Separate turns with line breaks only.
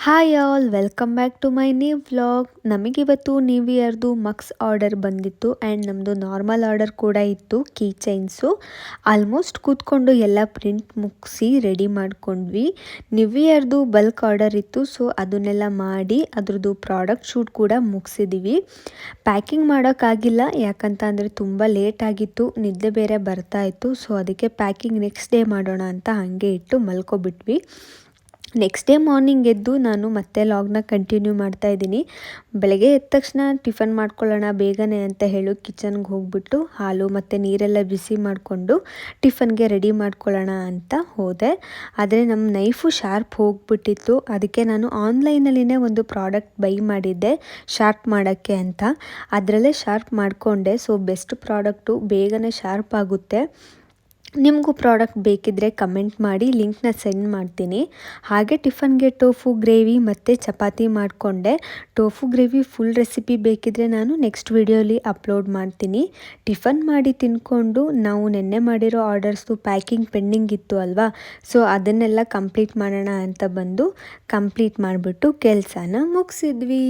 Hi all welcome back to my new vlog. ನಮಗಿವತ್ತು new ಇಯರ್ದು ಮಕ್ಸ್ ಆರ್ಡರ್ ಬಂದಿತ್ತು ಆ್ಯಂಡ್ ನಮ್ಮದು ನಾರ್ಮಲ್ ಆರ್ಡರ್ ಕೂಡ ಇತ್ತು. ಕೀ ಚೈನ್ಸು ಆಲ್ಮೋಸ್ಟ್ ಕೂತ್ಕೊಂಡು ಎಲ್ಲ ಪ್ರಿಂಟ್ ಮುಗಿಸಿ ರೆಡಿ ಮಾಡ್ಕೊಂಡ್ವಿ. ನ್ಯೂ ಇಯರ್ದು ಬಲ್ಕ್ ಆರ್ಡರ್ ಇತ್ತು, ಸೊ ಅದನ್ನೆಲ್ಲ ಮಾಡಿ ಅದ್ರದ್ದು ಪ್ರಾಡಕ್ಟ್ ಶೂಟ್ ಕೂಡ ಮುಗಿಸಿದ್ದೀವಿ. ಪ್ಯಾಕಿಂಗ್ ಮಾಡೋಕ್ಕಾಗಿಲ್ಲ, ಯಾಕಂತ ಅಂದರೆ ತುಂಬ ಲೇಟ್ ಆಗಿತ್ತು, ನಿದ್ದೆ ಬೇರೆ ಬರ್ತಾ ಇತ್ತು. ಸೊ ಅದಕ್ಕೆ ಪ್ಯಾಕಿಂಗ್ ನೆಕ್ಸ್ಟ್ ಡೇ ಮಾಡೋಣ ಅಂತ ಹಾಗೆ ಇಟ್ಟು ಮಲ್ಕೊಬಿಟ್ವಿ. ನೆಕ್ಸ್ಟ್ ಡೇ ಮಾರ್ನಿಂಗ್ ಎದ್ದು ನಾನು ಮತ್ತೆ ಲಾಗ್ನ ಕಂಟಿನ್ಯೂ ಮಾಡ್ತಾ ಇದ್ದೀನಿ. ಬೆಳಗ್ಗೆ ಎದ್ದ ತಕ್ಷಣ ಟಿಫನ್ ಮಾಡ್ಕೊಳ್ಳೋಣ ಬೇಗನೆ ಅಂತ ಹೇಳಿ ಕಿಚನ್ಗೆ ಹೋಗ್ಬಿಟ್ಟು ಹಾಲು ಮತ್ತು ನೀರೆಲ್ಲ ಬಿಸಿ ಮಾಡಿಕೊಂಡು ಟಿಫನ್ಗೆ ರೆಡಿ ಮಾಡ್ಕೊಳ್ಳೋಣ ಅಂತ ಹೋದೆ. ಆದರೆ ನಮ್ಮ ನೈಫು ಶಾರ್ಪ್ ಹೋಗ್ಬಿಟ್ಟಿತ್ತು. ಅದಕ್ಕೆ ನಾನು ಆನ್ಲೈನಲ್ಲಿನೇ ಒಂದು ಪ್ರಾಡಕ್ಟ್ ಬೈ ಮಾಡಿದ್ದೆ ಶಾರ್ಪ್ ಮಾಡೋಕ್ಕೆ ಅಂತ. ಅದರಲ್ಲೇ ಶಾರ್ಪ್ ಮಾಡಿಕೊಂಡೆ. ಸೊ ಬೆಸ್ಟ್ ಪ್ರಾಡಕ್ಟು, ಬೇಗನೆ ಶಾರ್ಪ್ ಆಗುತ್ತೆ. ನಿಮಗೂ ಪ್ರಾಡಕ್ಟ್ ಬೇಕಿದ್ದರೆ ಕಮೆಂಟ್ ಮಾಡಿ, ಲಿಂಕ್ನ ಸೆಂಡ್ ಮಾಡ್ತೀನಿ. ಹಾಗೆ ಟಿಫನ್ಗೆ ಟೋಫು ಗ್ರೇವಿ ಮತ್ತು ಚಪಾತಿ ಮಾಡಿಕೊಂಡೆ. ಟೋಫು ಗ್ರೇವಿ ಫುಲ್ ರೆಸಿಪಿ ಬೇಕಿದ್ದರೆ ನಾನು ನೆಕ್ಸ್ಟ್ ವಿಡಿಯೋಲಿ ಅಪ್ಲೋಡ್ ಮಾಡ್ತೀನಿ. ಟಿಫನ್ ಮಾಡಿ ತಿನ್ಕೊಂಡು ನಾವು ನೆನ್ನೆ ಮಾಡಿರೋ ಆರ್ಡರ್ಸ್ದು ಪ್ಯಾಕಿಂಗ್ ಪೆಂಡಿಂಗ್ ಇತ್ತು ಅಲ್ವಾ, ಸೊ ಅದನ್ನೆಲ್ಲ ಕಂಪ್ಲೀಟ್ ಮಾಡೋಣ ಅಂತ ಬಂದು ಕಂಪ್ಲೀಟ್ ಮಾಡಿಬಿಟ್ಟು ಕೆಲಸನ ಮುಗಿಸಿದ್ವಿ.